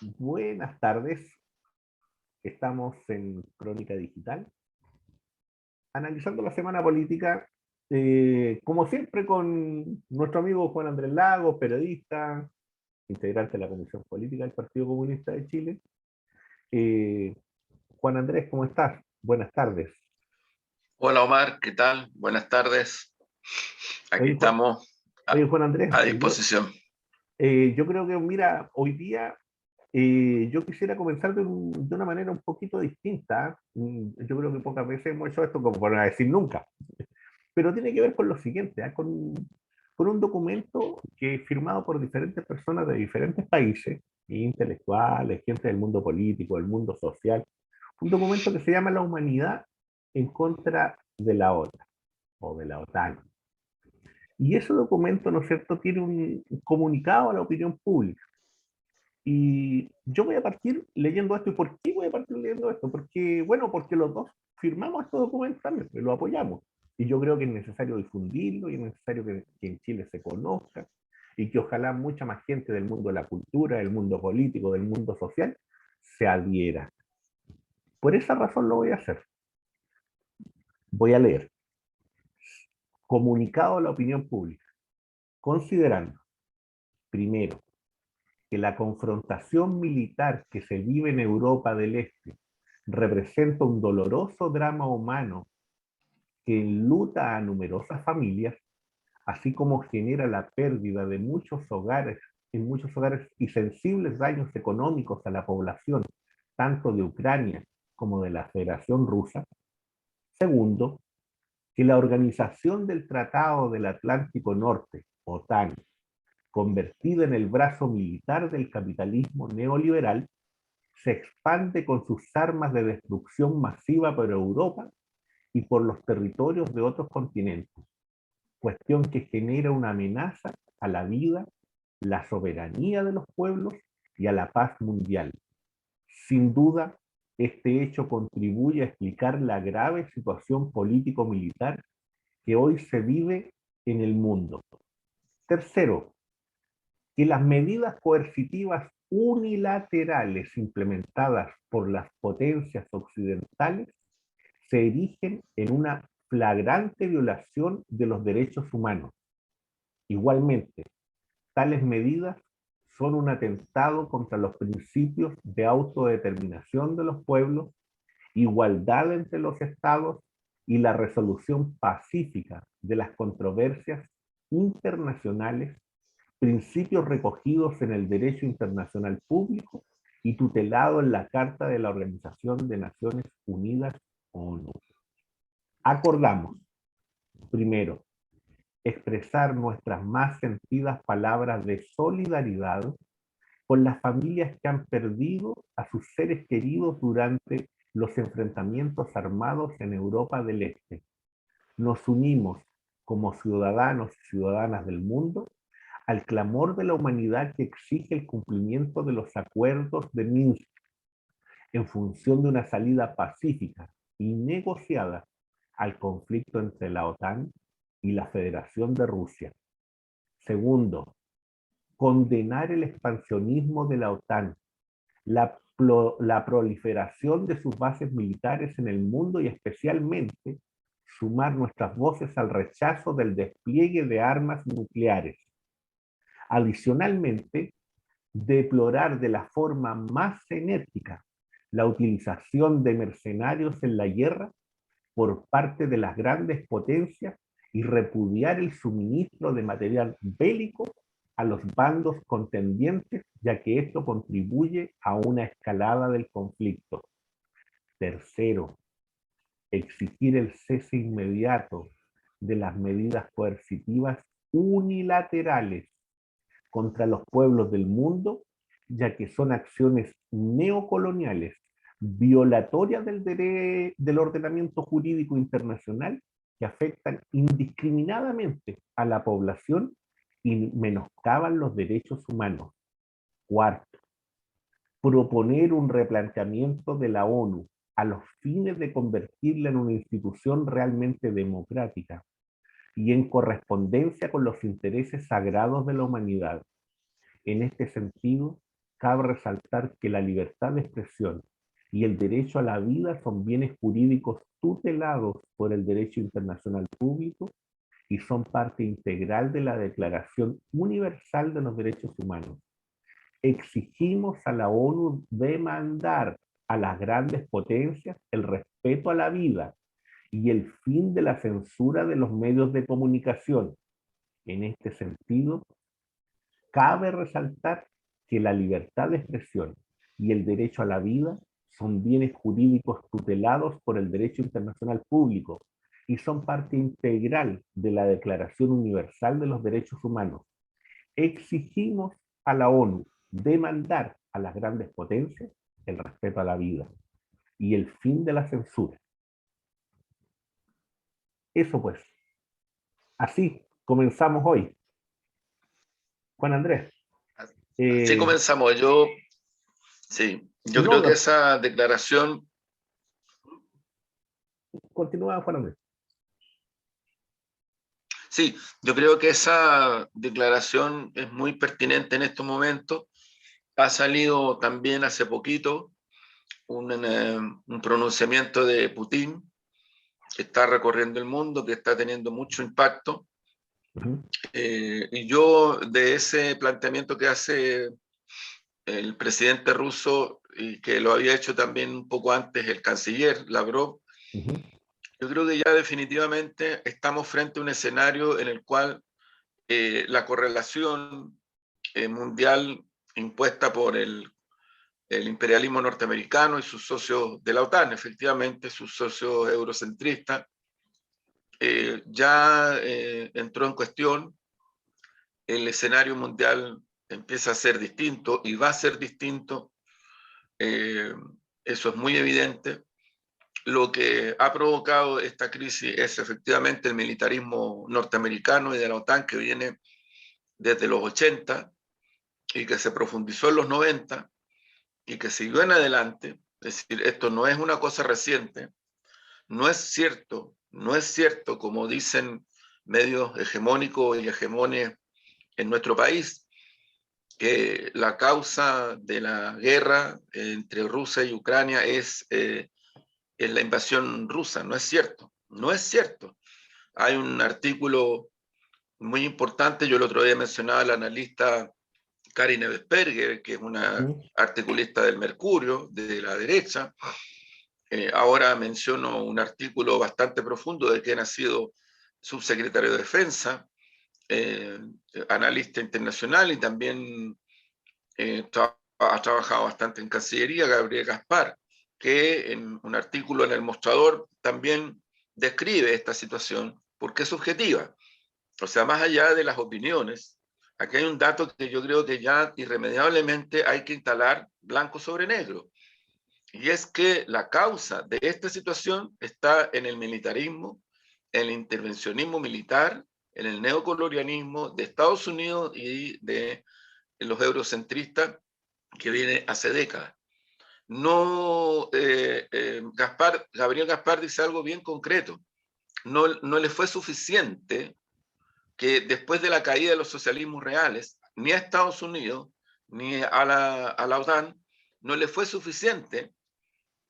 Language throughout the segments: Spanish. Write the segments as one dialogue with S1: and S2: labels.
S1: Buenas tardes, estamos en Crónica Digital, analizando la semana política, como siempre con nuestro amigo Juan Andrés Lagos, periodista, integrante de la Comisión Política del Partido Comunista de Chile. Eh, Juan Andrés, ¿cómo estás? Buenas tardes.
S2: Hola Omar, ¿qué tal? Buenas tardes. Aquí
S1: Oye, Juan,
S2: estamos
S1: oye,
S2: a,
S1: Juan Andrés,
S2: a disposición.
S1: yo creo que, mira, hoy día yo quisiera comenzar de una manera un poquito distinta. Yo creo que pocas veces hemos hecho esto, como por no decir nunca. Pero tiene que ver con lo siguiente, con un documento que es firmado por diferentes personas de diferentes países, intelectuales, gente del mundo político, del mundo social, un documento que se llama La humanidad en contra de la OTAN o de la OTAN. Y ese documento, ¿no es cierto?, tiene un comunicado a la opinión pública. Y yo voy a partir leyendo esto. ¿Y por qué voy a partir leyendo esto? Porque, bueno, porque los dos firmamos estos documentos también, lo apoyamos. Y yo creo que es necesario difundirlo y es necesario que en Chile se conozca y que ojalá mucha más gente del mundo de la cultura, del mundo político, del mundo social, se adhiera. Por esa razón lo voy a hacer. Voy a leer. Comunicado a la opinión pública. Considerando, primero, que la confrontación militar que se vive en Europa del Este representa un doloroso drama humano que enluta a numerosas familias, así como genera la pérdida de muchos hogares, en muchos hogares y sensibles daños económicos a la población, tanto de Ucrania como de la Federación Rusa. Segundo, que la Organización del Tratado del Atlántico Norte, OTAN, convertida en el brazo militar del capitalismo neoliberal, se expande con sus armas de destrucción masiva por Europa y por los territorios de otros continentes, cuestión que genera una amenaza a la vida, la soberanía de los pueblos y a la paz mundial. Sin duda, este hecho contribuye a explicar la grave situación político-militar que hoy se vive en el mundo. Tercero, que las medidas coercitivas unilaterales implementadas por las potencias occidentales se erigen en una flagrante violación de los derechos humanos. Igualmente, tales medidas son un atentado contra los principios de autodeterminación de los pueblos, igualdad entre los estados y la resolución pacífica de las controversias internacionales, principios recogidos en el derecho internacional público y tutelado en la Carta de la Organización de Naciones Unidas, ONU. Acordamos, primero, expresar nuestras más sentidas palabras de solidaridad con las familias que han perdido a sus seres queridos durante los enfrentamientos armados en Europa del Este. Nos unimos como ciudadanos y ciudadanas del mundo al clamor de la humanidad que exige el cumplimiento de los acuerdos de Minsk en función de una salida pacífica y negociada al conflicto entre la OTAN y la Federación de Rusia. Segundo, condenar el expansionismo de la OTAN, la proliferación de sus bases militares en el mundo y especialmente sumar nuestras voces al rechazo del despliegue de armas nucleares. Adicionalmente, deplorar de la forma más enérgica la utilización de mercenarios en la guerra por parte de las grandes potencias y repudiar el suministro de material bélico a los bandos contendientes, ya que esto contribuye a una escalada del conflicto. Tercero, exigir el cese inmediato de las medidas coercitivas unilaterales contra los pueblos del mundo, ya que son acciones neocoloniales, violatorias del ordenamiento jurídico internacional, que afectan indiscriminadamente a la población y menoscaban los derechos humanos. Cuarto, proponer un replanteamiento de la ONU a los fines de convertirla en una institución realmente democrática y en correspondencia con los intereses sagrados de la humanidad. En este sentido, cabe resaltar que la libertad de expresión y el derecho a la vida son bienes jurídicos tutelados por el derecho internacional público y son parte integral de la Declaración Universal de los Derechos Humanos. Exigimos a la ONU demandar a las grandes potencias el respeto a la vida y el fin de la censura de los medios de comunicación. En este sentido, cabe resaltar que la libertad de expresión y el derecho a la vida son bienes jurídicos tutelados por el derecho internacional público y son parte integral de la Declaración Universal de los Derechos Humanos. Exigimos a la ONU demandar a las grandes potencias el respeto a la vida y el fin de la censura. Eso pues, así comenzamos hoy. Juan Andrés.
S2: Así comenzamos. Yo
S1: No,
S2: creo que esa declaración,
S1: continúa Juan Andrés.
S2: sí, yo creo que esa declaración es muy pertinente en estos momentos. Ha salido también hace poquito un pronunciamiento de Putin que está recorriendo el mundo, que está teniendo mucho impacto. Y yo de ese planteamiento que hace el presidente ruso y que lo había hecho también un poco antes el canciller Lavrov, yo creo que ya definitivamente estamos frente a un escenario en el cual la correlación mundial impuesta por el imperialismo norteamericano y sus socios de la OTAN, efectivamente sus socios eurocentristas, ya entró en cuestión. El escenario mundial empieza a ser distinto y va a ser distinto. Eso es muy evidente. Lo que ha provocado esta crisis es efectivamente el militarismo norteamericano y de la OTAN que viene desde los 80 y que se profundizó en los 90 y que siguió en adelante. Es decir, esto no es una cosa reciente. No es cierto, como dicen medios hegemónicos y hegemones en nuestro país, que la causa de la guerra entre Rusia y Ucrania es la invasión rusa. No es cierto, no es cierto. Hay un artículo muy importante, yo el otro día mencionaba a la analista Karin Ebesberger, que es una articulista del Mercurio, de la derecha. Ahora menciono un artículo bastante profundo de quien ha sido subsecretario de Defensa, analista internacional y también ha trabajado bastante en Cancillería, Gabriel Gaspar, que en un artículo en El Mostrador también describe esta situación porque es subjetiva. O sea, más allá de las opiniones, aquí hay un dato que yo creo que ya irremediablemente hay que instalar blanco sobre negro. Y es que la causa de esta situación está en el militarismo, en el intervencionismo militar, en el neocolonialismo de Estados Unidos y de los eurocentristas que viene hace décadas. No, Gabriel Gaspar dice algo bien concreto. No le fue suficiente que después de la caída de los socialismos reales, ni a Estados Unidos ni a la OTAN, no le fue suficiente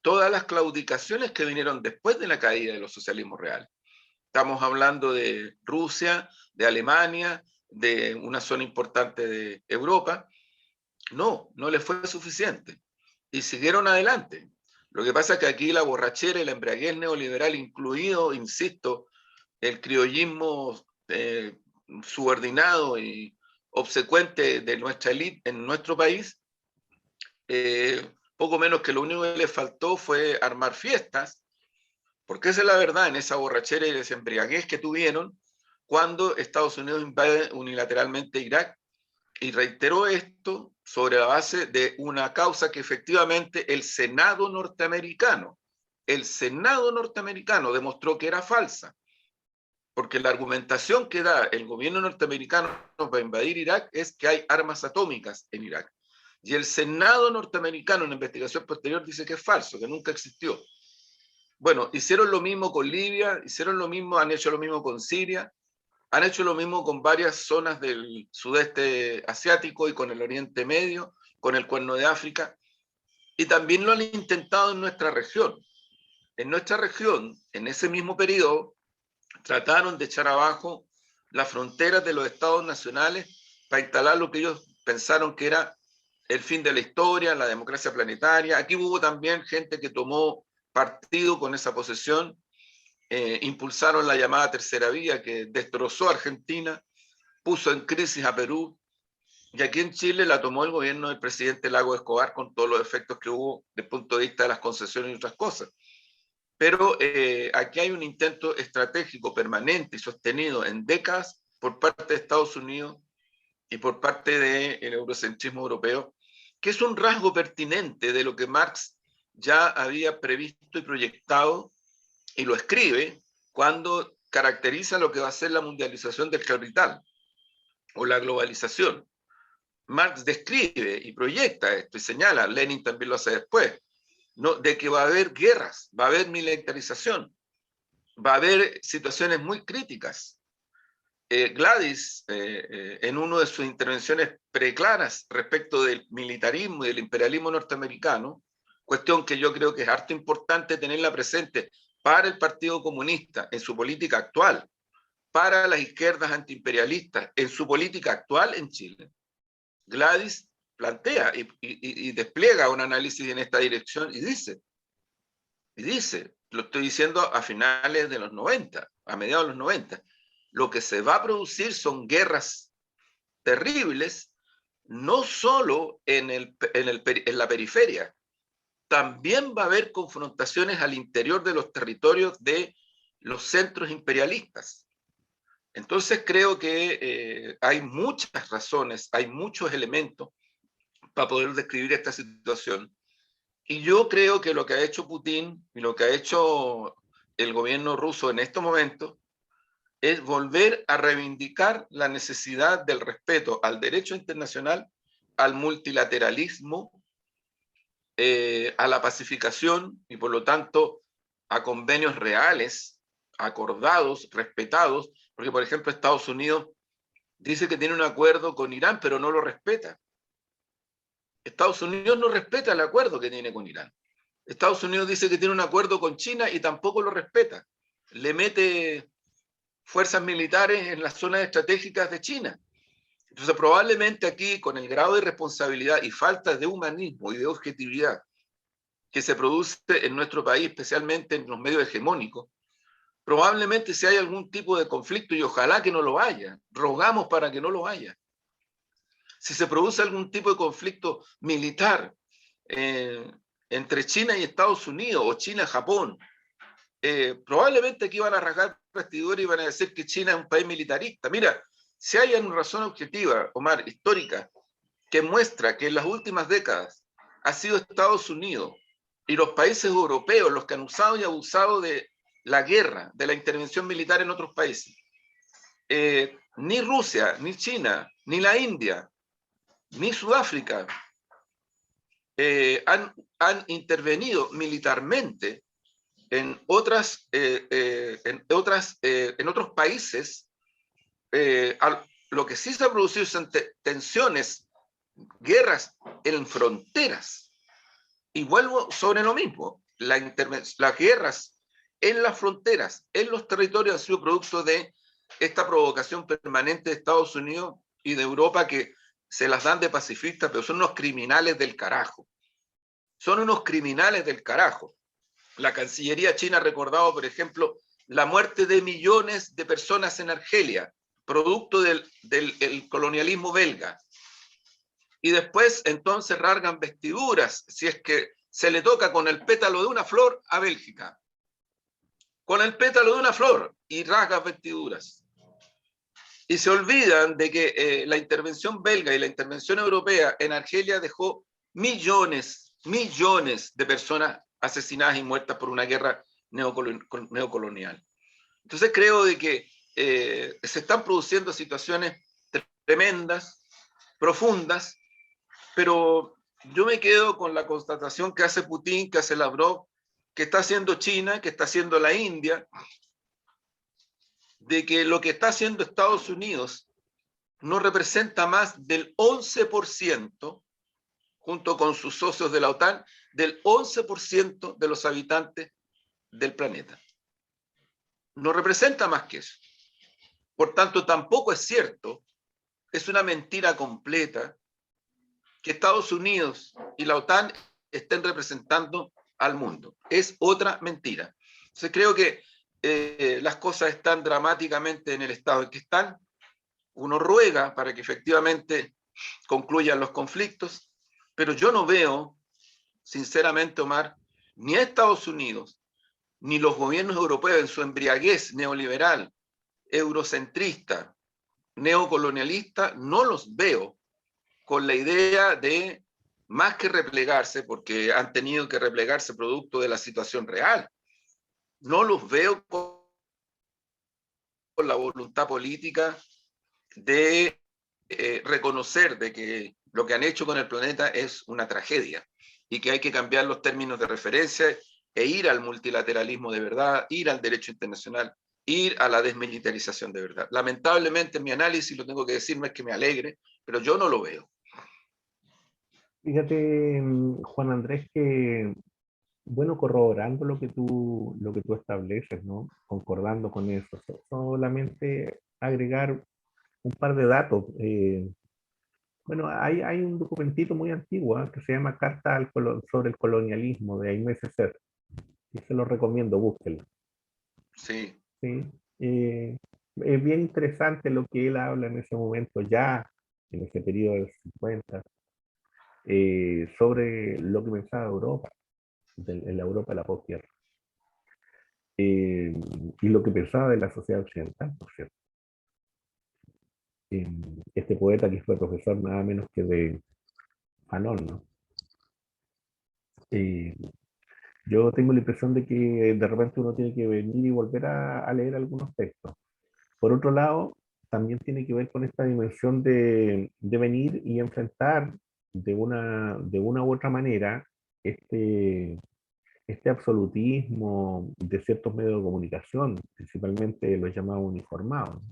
S2: todas las claudicaciones que vinieron después de la caída de los socialismos reales. Estamos hablando de Rusia, de Alemania, de una zona importante de Europa. No le fue suficiente. Y siguieron adelante. Lo que pasa es que aquí la borrachera y la embriaguez neoliberal, incluido, insisto, el criollismo subordinado y obsecuente de nuestra élite en nuestro país, poco menos que lo único que le faltó fue armar fiestas, porque esa es la verdad, en esa borrachera y desembriaguez que tuvieron cuando Estados Unidos invade unilateralmente Irak, y reiteró esto sobre la base de una causa que efectivamente el Senado norteamericano demostró que era falsa, porque la argumentación que da el gobierno norteamericano para invadir Irak es que hay armas atómicas en Irak. Y el Senado norteamericano en la investigación posterior dice que es falso, que nunca existió. Bueno, hicieron lo mismo con Libia, han hecho lo mismo con Siria, han hecho lo mismo con varias zonas del sudeste asiático y con el Oriente Medio con el Cuerno de África, y también lo han intentado en nuestra región. En nuestra región, en ese mismo periodo, trataron de echar abajo las fronteras de los estados nacionales para instalar lo que ellos pensaron que era el fin de la historia, la democracia planetaria. Aquí hubo también gente que tomó partido con esa posesión, impulsaron la llamada tercera vía que destrozó a Argentina, puso en crisis a Perú, y aquí en Chile la tomó el gobierno del presidente Lago Escobar con todos los efectos que hubo desde el punto de vista de las concesiones y otras cosas. Pero aquí hay un intento estratégico permanente y sostenido en décadas por parte de Estados Unidos y por parte del eurocentrismo europeo, que es un rasgo pertinente de lo que Marx ya había previsto y proyectado, y lo escribe cuando caracteriza lo que va a ser la mundialización del capital o la globalización. Marx describe y proyecta esto y señala, Lenin también lo hace después, ¿no?, de que va a haber guerras, va a haber militarización, va a haber situaciones muy críticas. Gladys, en una de sus intervenciones preclaras respecto del militarismo y del imperialismo norteamericano, cuestión que yo creo que es harto importante tenerla presente para el Partido Comunista en su política actual, para las izquierdas antiimperialistas en su política actual en Chile. Gladys plantea y despliega un análisis en esta dirección y dice, lo estoy diciendo a finales de los 90, a mediados de los 90, lo que se va a producir son guerras terribles, no solo en la periferia, también va a haber confrontaciones al interior de los territorios de los centros imperialistas. Entonces creo que hay muchas razones, hay muchos elementos para poder describir esta situación. Y yo creo que lo que ha hecho Putin y lo que ha hecho el gobierno ruso en estos momentos es volver a reivindicar la necesidad del respeto al derecho internacional, al multilateralismo, a la pacificación y por lo tanto a convenios reales, acordados, respetados, porque por ejemplo Estados Unidos dice que tiene un acuerdo con Irán, pero no lo respeta. Estados Unidos no respeta el acuerdo que tiene con Irán. Estados Unidos dice que tiene un acuerdo con China y tampoco lo respeta. Le mete fuerzas militares en las zonas estratégicas de China. Entonces, probablemente aquí, con el grado de responsabilidad y falta de humanismo y de objetividad que se produce en nuestro país, especialmente en los medios hegemónicos, probablemente si hay algún tipo de conflicto, y ojalá que no lo haya, rogamos para que no lo haya. Si se produce algún tipo de conflicto militar entre China y Estados Unidos, o China y Japón, probablemente aquí van a rasgar vestidura y van a decir que China es un país militarista. Mira, si hay una razón objetiva, Omar, histórica, que muestra que en las últimas décadas ha sido Estados Unidos y los países europeos los que han usado y abusado de la guerra, de la intervención militar en otros países. Ni Rusia, ni China, ni la India, ni Sudáfrica han intervenido militarmente en otros países. Lo que sí se ha producido son tensiones, guerras en fronteras. Y vuelvo sobre lo mismo, las guerras en las fronteras, en los territorios, han sido producto de esta provocación permanente de Estados Unidos y de Europa, que se las dan de pacifistas, pero son unos criminales del carajo. Son unos criminales del carajo. La Cancillería china ha recordado, por ejemplo, la muerte de millones de personas en Argelia, producto del colonialismo belga. Y después entonces rasgan vestiduras, si es que se le toca con el pétalo de una flor a Bélgica. Con el pétalo de una flor y rasgan vestiduras. Y se olvidan de que la intervención belga y la intervención europea en Argelia dejó millones de personas asesinadas y muertas por una guerra neocolonial. Entonces creo de que se están produciendo situaciones tremendas, profundas, pero yo me quedo con la constatación que hace Putin, que hace Lavrov, que está haciendo China, que está haciendo la India, de que lo que está haciendo Estados Unidos no representa más del 11% junto con sus socios de la OTAN, del 11% de los habitantes del planeta. No representa más que eso. Por tanto, tampoco es cierto, es una mentira completa que Estados Unidos y la OTAN estén representando al mundo. Es otra mentira. Entonces creo que las cosas están dramáticamente en el estado en que están. Uno ruega para que efectivamente concluyan los conflictos, pero yo no veo, sinceramente, Omar, ni a Estados Unidos, ni los gobiernos europeos en su embriaguez neoliberal, eurocentrista, neocolonialista, no los veo con la idea de más que replegarse, porque han tenido que replegarse producto de la situación real. No los veo con la voluntad política de reconocer de que lo que han hecho con el planeta es una tragedia y que hay que cambiar los términos de referencia e ir al multilateralismo de verdad, ir al derecho internacional, ir a la desmilitarización de verdad. Lamentablemente, en mi análisis, lo tengo que decir, no es que me alegre, pero yo no lo veo.
S1: Fíjate, Juan Andrés, que, bueno, corroborando lo que tú estableces, ¿no? Concordando con eso, solamente agregar un par de datos. Bueno, hay un documentito muy antiguo, que se llama Carta sobre el colonialismo de Aimé Césaire, y se lo recomiendo, búsquenlo.
S2: Sí.
S1: ¿Sí? Es bien interesante lo que él habla en ese momento, ya en ese periodo de los 50, sobre lo que pensaba Europa, en la Europa de la posguerra, y lo que pensaba de la sociedad occidental, por cierto. Este poeta que fue profesor nada menos que de Fanon, ¿no? Eh, yo tengo la impresión de que de repente uno tiene que venir y volver a leer algunos textos. Por otro lado, también tiene que ver con esta dimensión de venir y enfrentar de una u otra manera este, este absolutismo de ciertos medios de comunicación, principalmente los llamados uniformados,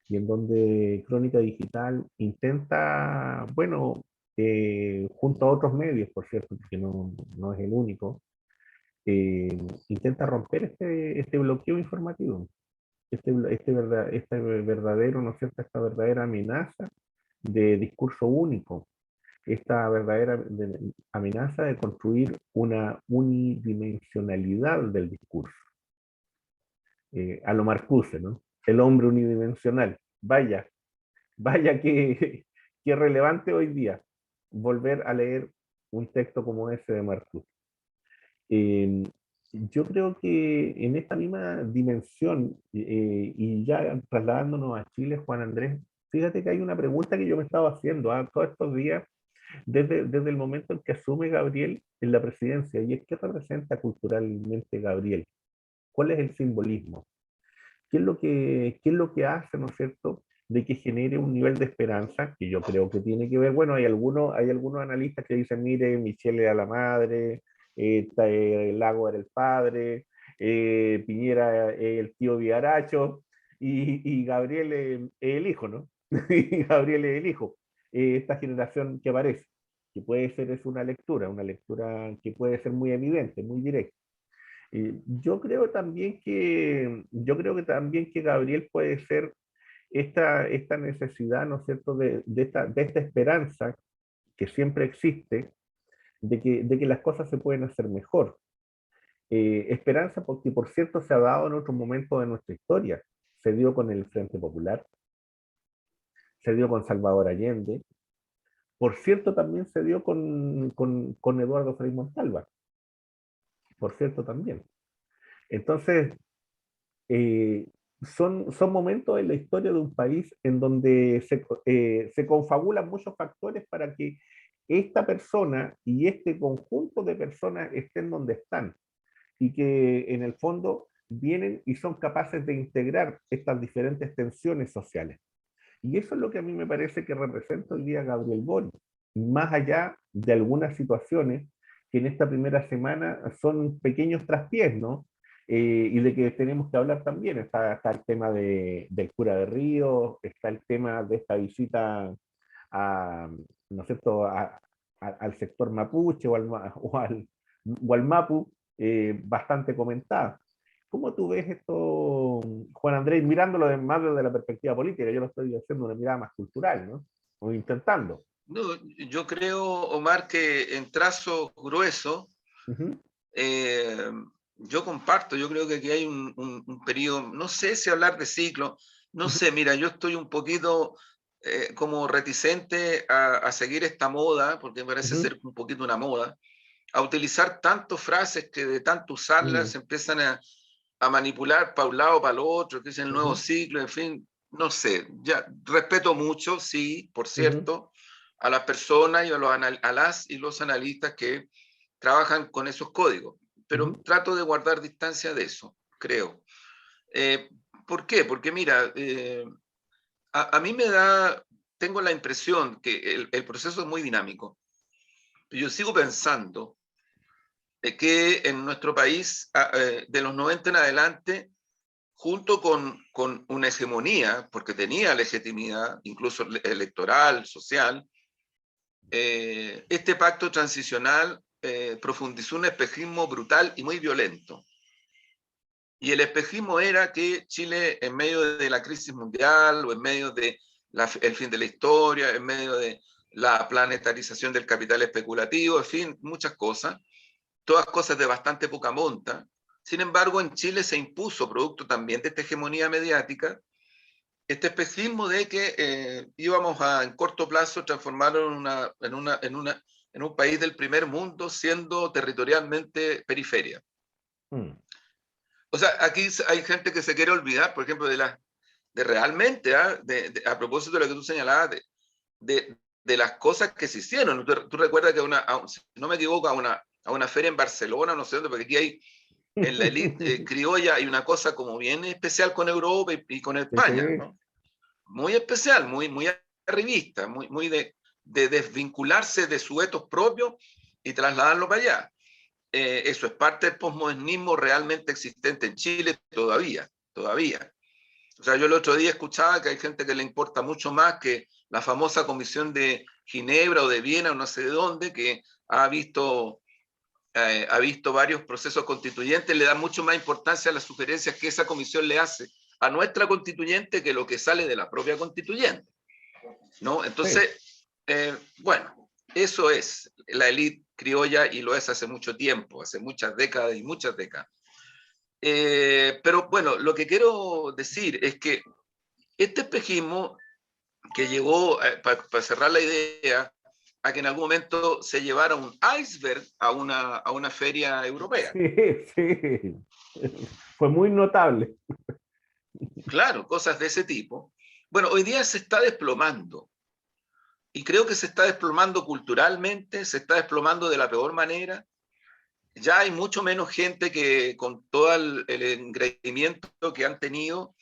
S1: y en donde Crónica Digital intenta, bueno, junto a otros medios, por cierto, porque no es el único, eh, intenta romper este bloqueo informativo, este verdadero, ¿no es cierto?, esta verdadera amenaza de discurso único, esta verdadera amenaza de construir una unidimensionalidad del discurso, a lo Marcuse, ¿no? El hombre unidimensional. Vaya, vaya que relevante hoy día volver a leer un texto como ese de Marcuse. Eh, yo creo que en esta misma dimensión, y ya trasladándonos a Chile, Juan Andrés, fíjate que hay una pregunta que yo me estaba haciendo todos estos días, desde el momento en que asume Gabriel en la presidencia, y es qué representa culturalmente Gabriel, cuál es el simbolismo, qué es lo que hace, ¿no es cierto?, de que genere un nivel de esperanza, que yo creo que tiene que ver, bueno, hay algunos analistas que dicen, mire, Michelle era la madre, Lago era el padre, Piñera el tío Viaracho, y Gabriel es el hijo, ¿no? Y Gabriel es el hijo. Esta generación que aparece, que puede ser es una lectura que puede ser muy evidente, muy directa. Yo creo que también que Gabriel puede ser esta necesidad, ¿no es cierto?, de esta esperanza que siempre existe, de que las cosas se pueden hacer mejor. Esperanza porque, por cierto, se ha dado en otro momento de nuestra historia. Se dio con el Frente Popular, se dio con Salvador Allende, por cierto, también se dio con Eduardo Frei Montalva, por cierto, también. Entonces, eh, son momentos en la historia de un país en donde se confabulan muchos factores para que esta persona y este conjunto de personas estén donde están y que en el fondo vienen y son capaces de integrar estas diferentes tensiones sociales. Y eso es lo que a mí me parece que representa hoy día Gabriel Boric, más allá de algunas situaciones que en esta primera semana son pequeños traspiés, ¿no? Y de que tenemos que hablar también. Está el tema del cura de Río, está el tema de esta visita a, ¿no es cierto?, al sector mapuche o al mapu, bastante comentada. ¿Cómo tú ves esto, Juan Andrés, mirándolo más desde la perspectiva política? Yo lo estoy haciendo una mirada más cultural, ¿no? O intentando.
S2: No, yo creo, Omar, que en trazo grueso,
S1: Ujú,
S2: eh, yo comparto, yo creo que aquí hay un periodo, no sé si hablar de ciclo, no
S1: ujú,
S2: sé, mira, yo estoy un poquito como reticente a seguir esta moda, porque me parece
S1: ujú,
S2: ser un poquito una moda, a utilizar tantas frases que de tanto usarlas
S1: mm,
S2: se empiezan a manipular para un lado, para el otro, que es el nuevo
S1: ujú,
S2: ciclo, en fin, no sé, ya respeto mucho, sí, por
S1: ujú,
S2: cierto, a las personas y a las y los analistas que trabajan con esos códigos, pero
S1: ujú,
S2: trato de guardar distancia de eso, creo. Eh, ¿Por qué? Porque mira, a mí me da, tengo la impresión que el proceso es muy dinámico. Yo sigo pensando que en nuestro país, de los 90 en adelante, junto con una hegemonía, porque tenía legitimidad, incluso electoral, social, este pacto transicional profundizó un espejismo brutal y muy violento. Y el espejismo era que Chile, en medio de la crisis mundial o en medio de el fin de la historia, en medio de la planetarización del capital especulativo, en fin, muchas cosas, todas cosas de bastante poca monta. Sin embargo, en Chile se impuso, producto también de esta hegemonía mediática, este espejismo de que íbamos a, en corto plazo, transformarlo en un país del primer mundo, siendo territorialmente periferia.
S1: mm.
S2: O sea, aquí hay gente que se quiere olvidar, por ejemplo, de realmente, a propósito de lo que tú señalabas, de las cosas que se hicieron. Tú recuerdas que, si no me equivoco, a una feria en Barcelona, no sé dónde, porque aquí hay, en la élite criolla hay una cosa como bien especial con Europa y con
S1: Sí,
S2: España,
S1: sí.
S2: ¿no? Muy especial, muy arribista, muy de desvincularse de su etos propio y trasladarlo para allá. Eso es parte del posmodernismo realmente existente en Chile todavía. O sea, yo el otro día escuchaba que hay gente que le importa mucho más que la famosa comisión de Ginebra o de Viena o no sé de dónde, que ha visto varios procesos constituyentes, le da mucho más importancia a las sugerencias que esa comisión le hace a nuestra constituyente que lo que sale de la propia constituyente, ¿no?
S1: Sí.
S2: Entonces, bueno, eso es la élite criolla y lo es hace mucho tiempo, hace muchas décadas y muchas décadas. Pero bueno, lo que quiero decir es que este espejismo que llevó, para cerrar la idea, a que en algún momento se llevara un iceberg a una feria europea.
S1: Sí, sí. Fue muy notable.
S2: Claro, cosas de ese tipo. Bueno, hoy día se está desplomando y creo que se está desplomando culturalmente, se está desplomando de la peor manera. Ya hay mucho menos gente que con todo el engreimiento que han tenido,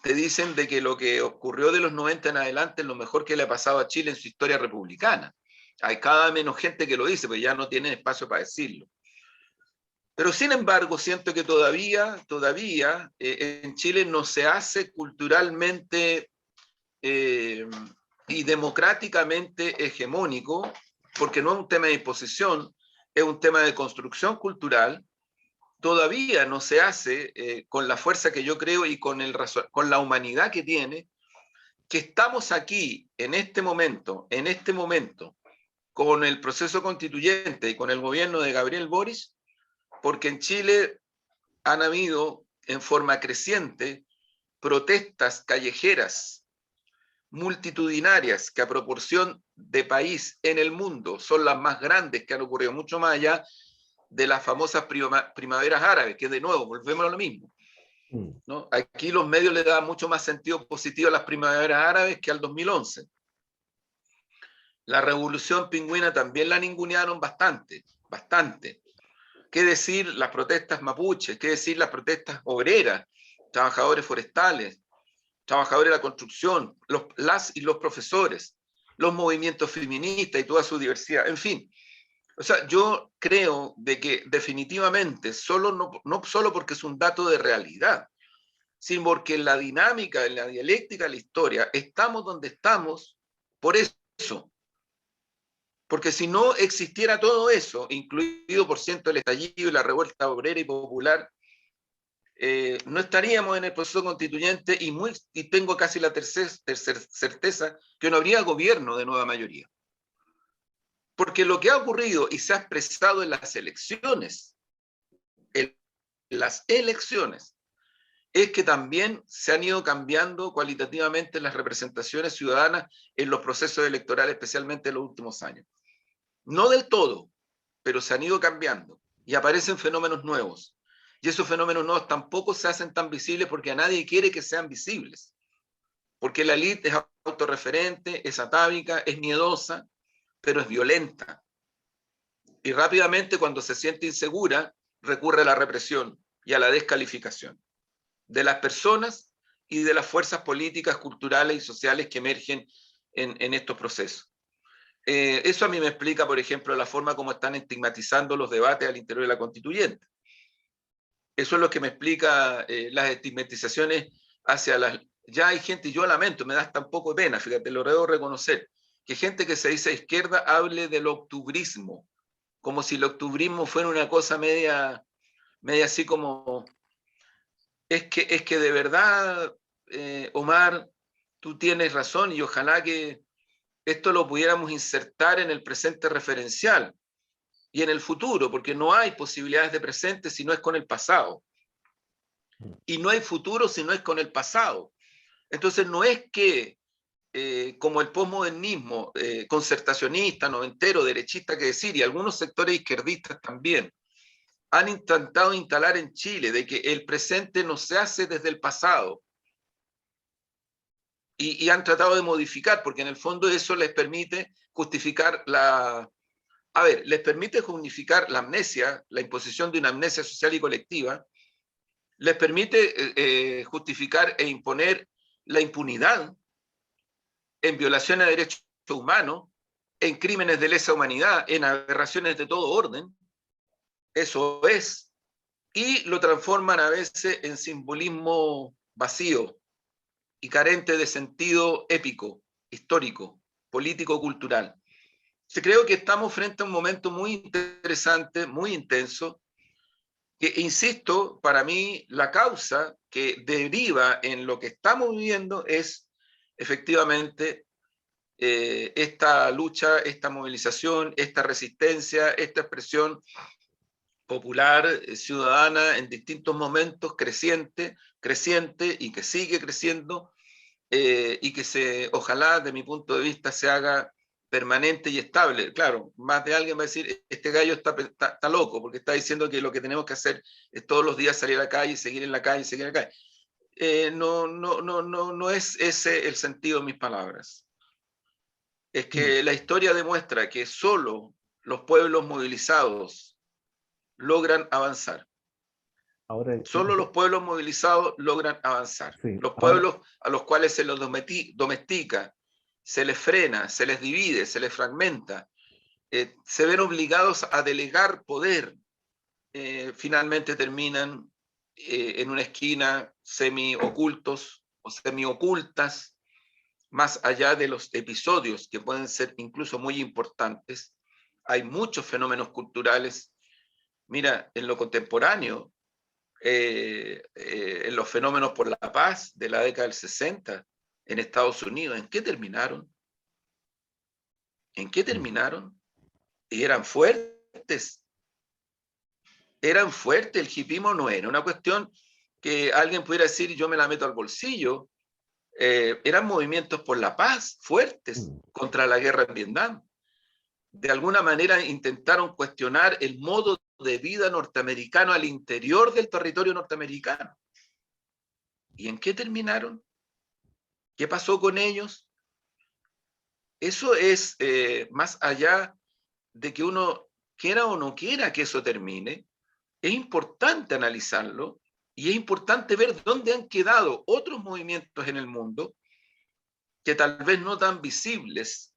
S2: te dicen de que lo que ocurrió de los 90 en adelante es lo mejor que le ha pasado a Chile en su historia republicana. Hay cada vez menos gente que lo dice, pues ya no tienen espacio para decirlo. Pero sin embargo, siento que todavía en Chile no se hace culturalmente eh, y democráticamente hegemónico, porque no es un tema de imposición, es un tema de construcción cultural, todavía no se hace con la fuerza que yo creo y con la humanidad que tiene, que estamos aquí en este momento, con el proceso constituyente y con el gobierno de Gabriel Boric, porque en Chile han habido en forma creciente protestas callejeras multitudinarias que a proporción de país en el mundo son las más grandes que han ocurrido mucho más allá de las famosas primaveras árabes, que de nuevo volvemos a lo mismo,
S1: Mm.
S2: ¿no? Aquí los medios le dan mucho más sentido positivo a las primaveras árabes que al 2011. La revolución pingüina también la ningunearon bastante. ¿Qué decir las protestas mapuches? ¿Qué decir las protestas obreras? Trabajadores forestales, trabajadores de la construcción, las y los profesores, los movimientos feministas y toda su diversidad, en fin. O sea, yo creo de que definitivamente, no solo porque es un dato de realidad, sino porque en la dinámica, en la dialéctica de la historia, estamos donde estamos por eso, Porque si no existiera todo eso, incluido por ciento el estallido y la revuelta obrera y popular, no estaríamos en el proceso constituyente y tengo casi la tercera certeza que no habría gobierno de nueva mayoría. Porque lo que ha ocurrido y se ha expresado en las elecciones, es que también se han ido cambiando cualitativamente las representaciones ciudadanas en los procesos electorales, especialmente en los últimos años. No del todo, pero se han ido cambiando y aparecen fenómenos nuevos. Y esos fenómenos nuevos tampoco se hacen tan visibles porque a nadie quiere que sean visibles. Porque la élite es autorreferente, es atávica, es miedosa, pero es violenta. Y rápidamente, cuando se siente insegura, recurre a la represión y a la descalificación de las personas y de las fuerzas políticas, culturales y sociales que emergen en estos procesos. Eso a mí me explica, por ejemplo, la forma como están estigmatizando los debates al interior de la constituyente. Eso es lo que me explica las estigmatizaciones hacia las... Ya hay gente, y yo lamento, me da hasta un poco de pena, fíjate, lo debo reconocer, que gente que se dice izquierda hable del octubrismo, como si el octubrismo fuera una cosa media así como... Es que de verdad, Omar, tú tienes razón y ojalá que esto lo pudiéramos insertar en el presente referencial y en el futuro, porque no hay posibilidades de presente si no es con el pasado. Y no hay futuro si no es con el pasado. Entonces no es que, como el posmodernismo concertacionista, noventero, derechista que decir, y algunos sectores izquierdistas también, han intentado instalar en Chile de que el presente no se hace desde el pasado. Y han tratado de modificar, porque en el fondo eso les permite justificar les permite justificar la amnesia, la imposición de una amnesia social y colectiva, les permite justificar e imponer la impunidad en violaciones de derechos humanos, en crímenes de lesa humanidad, en aberraciones de todo orden. Eso es. Y lo transforman a veces en simbolismo vacío y carente de sentido épico, histórico, político, cultural. Creo que estamos frente a un momento muy interesante, muy intenso, que, insisto, para mí la causa que deriva en lo que estamos viviendo es efectivamente esta lucha, esta movilización, esta resistencia, esta expresión popular, ciudadana, en distintos momentos, creciente y que sigue creciendo, y que ojalá, de mi punto de vista, se haga permanente y estable. Claro, más de alguien va a decir, este gallo está loco, porque está diciendo que lo que tenemos que hacer es todos los días salir a la calle, seguir en la calle, seguir en la calle. No es ese el sentido de mis palabras. Es que la historia demuestra que solo los pueblos movilizados logran avanzar.
S1: Ahora,
S2: Solo los pueblos movilizados logran avanzar.
S1: sí,
S2: Los
S1: ahora,
S2: pueblos a los cuales se los domestica, se les frena, se les divide, se les fragmenta, se ven obligados a delegar poder, finalmente terminan en una esquina semi-ocultos o semi-ocultas, más allá de los episodios que pueden ser incluso muy importantes. Hay muchos fenómenos culturales. Mira, en lo contemporáneo, en los fenómenos por la paz de la década del 60 en Estados Unidos, ¿en qué terminaron? ¿En qué terminaron? Y eran fuertes. Eran fuertes. El hipismo no era una cuestión que alguien pudiera decir yo me la meto al bolsillo. Eran movimientos por la paz fuertes contra la guerra en Vietnam. De alguna manera intentaron cuestionar el modo de vida norteamericano al interior del territorio norteamericano. ¿Y en qué terminaron? ¿Qué pasó con ellos? Eso es más allá de que uno quiera o no quiera que eso termine, es importante analizarlo y es importante ver dónde han quedado otros movimientos en el mundo que tal vez no tan visibles,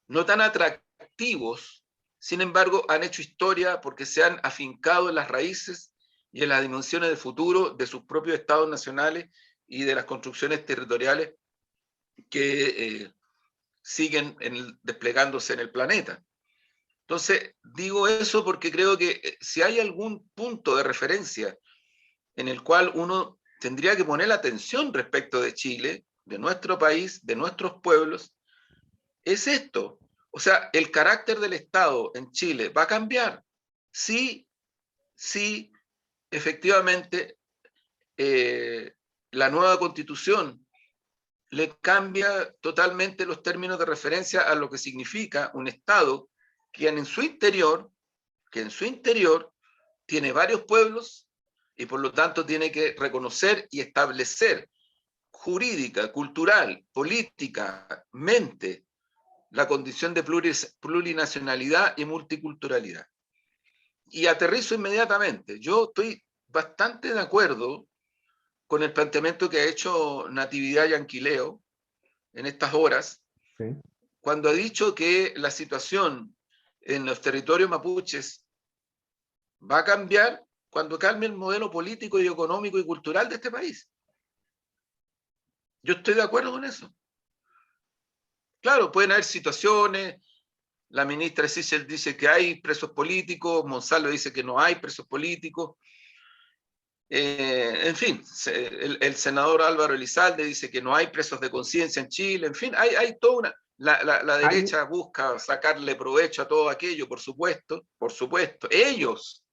S2: no tan atractivos, sin embargo han hecho historia porque se han afincado en las raíces y en las dimensiones de futuro de sus propios estados nacionales y de las construcciones territoriales que siguen desplegándose en el planeta. Entonces, digo eso porque creo que si hay algún punto de referencia en el cual uno tendría que poner la atención respecto de Chile, de nuestro país, de nuestros pueblos, es esto. O sea, el carácter del Estado en Chile va a cambiar. Sí, sí, efectivamente, la nueva constitución le cambia totalmente los términos de referencia a lo que significa un Estado que en su interior tiene varios pueblos y por lo tanto tiene que reconocer y establecer jurídica, cultural, políticamente la condición de plurinacionalidad y multiculturalidad. Y aterrizo inmediatamente. Yo estoy bastante de acuerdo con el planteamiento que ha hecho Natividad Yanquileo en estas horas,
S1: ¿sí?
S2: cuando ha dicho que la situación en los territorios mapuches va a cambiar cuando cambie el modelo político y económico y cultural de este país. Yo estoy de acuerdo con eso. Claro, pueden haber situaciones, la ministra Sichel dice que hay presos políticos, Monsalvo dice que no hay presos políticos, en fin, el senador Álvaro Elizalde dice que no hay presos de conciencia en Chile, en fin, hay toda una... La derecha busca sacarle provecho a todo aquello, por supuesto, ellos,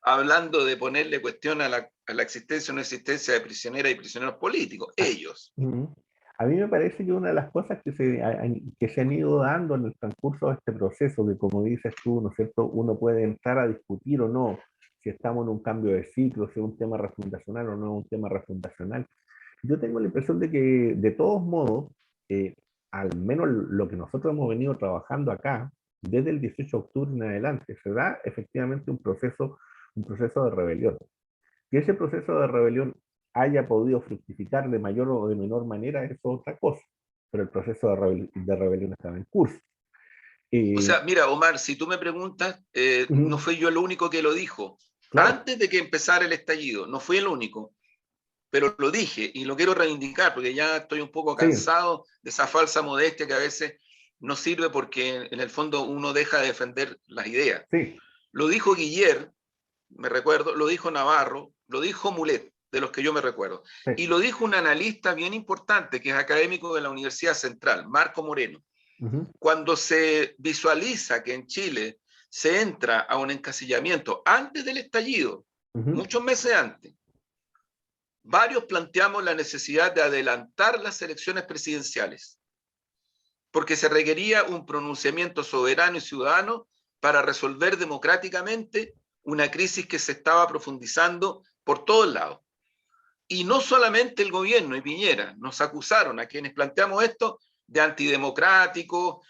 S2: hablando de ponerle cuestión a la existencia o no existencia de prisioneras y prisioneros políticos, ellos.
S1: Ujú. A mí me parece que una de las cosas que se han ido dando en el transcurso de este proceso, que como dices tú, ¿no es cierto?, uno puede entrar a discutir o no si estamos en un cambio de ciclo, si es un tema refundacional o no es un tema refundacional. Yo tengo la impresión de que, de todos modos, eh, al menos lo que nosotros hemos venido trabajando acá, desde el 18 de octubre en adelante, se da efectivamente un proceso de rebelión. Que ese proceso de rebelión haya podido fructificar de mayor o de menor manera, eso es otra cosa. Pero el proceso de rebelión estaba en curso.
S2: O
S1: Eh,
S2: sea, mira, Omar, si tú me preguntas, no fui yo el único que lo dijo.
S1: claro,
S2: Antes de que empezara el estallido, no fui el único, pero lo dije y lo quiero reivindicar porque ya estoy un poco
S1: sí,
S2: cansado de esa falsa modestia que a veces no sirve porque en el fondo uno deja de defender las ideas.
S1: sí,
S2: Lo dijo Guiller, me recuerdo, lo dijo Navarro, lo dijo Mulet, de los que yo me recuerdo.
S1: sí.
S2: Y lo dijo un analista bien importante que es académico de la Universidad Central, Marco Moreno.
S1: Uh-huh,
S2: Cuando se visualiza que en Chile se entra a un encasillamiento antes del estallido,
S1: uh-huh,
S2: muchos meses antes, varios planteamos la necesidad de adelantar las elecciones presidenciales, porque se requería un pronunciamiento soberano y ciudadano para resolver democráticamente una crisis que se estaba profundizando por todos lados. Y no solamente el gobierno y Piñera, nos acusaron a quienes planteamos esto de antidemocráticos.